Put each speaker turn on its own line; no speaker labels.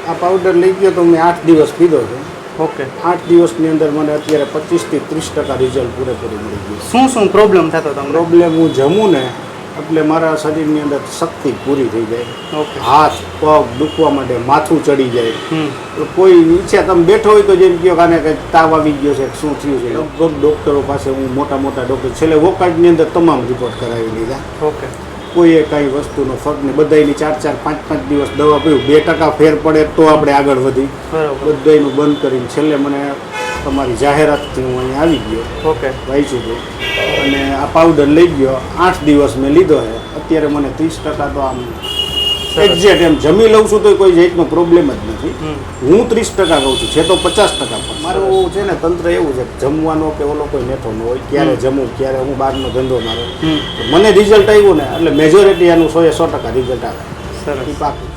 આ પાવડર લઈ ગયો તો મેં 8 દિવસ પીધો છે.
ઓકે.
8 દિવસની અંદર મને અત્યારે 25 થી 30% રિઝલ્ટ પૂરેપૂરું મળી ગયું.
શું પ્રોબ્લેમ થતો તમને?
પ્રોબ્લેમ હું જમું ને એટલે મારા શરીરની અંદર શક્તિ પૂરી થઈ જાય.
ઓકે.
હાથ પગ દુખવા માટે, માથું ચડી જાય.
હમ.
તો કોઈ ઈચ્છા તમે બેઠો હોય તો જેમ કહો કાને કંઈક તાવ આવી ગયો છે, શું થયું છે, લગભગ ડૉક્ટરો પાસે હું મોટા ડૉક્ટર છેલ્લે વોકાર્ડની અંદર તમામ રિપોર્ટ કરાવી લીધા.
ઓકે.
કોઈએ કાંઈ વસ્તુનો ફરક નહીં. બધાની 4-4 5-5 દિવસ દવા પીવું, 2% ફેર પડે તો આપણે આગળ વધી.
બરાબર.
બધાનું બંધ કરીને છેલ્લે મને તમારી જાહેરાતથી હું અહીંયા આવી ગયો.
ઓકે.
વાંચ્યું હતું અને આ પાવડર લઈ ગયો. 8 દિવસ મેં લીધો છે. અત્યારે મને 30% તો આમ એક્ઝેક્ટ એમ જમી લઉં છું તો કોઈ જાતનો પ્રોબ્લેમ જ નથી. હું 30% કહું છું, છે તો 50% પણ. મારું છે ને તંત્ર એવું છે જમવાનો કે ઓલો કોઈ નેઠો ન હોય. ક્યારે જમું, ક્યારે હું બહારનો ધંધો મારો. મને રિઝલ્ટ આવ્યું ને એટલે મેજોરિટી આનું 100% રિઝલ્ટ આવે.
સરસ.
પાકું.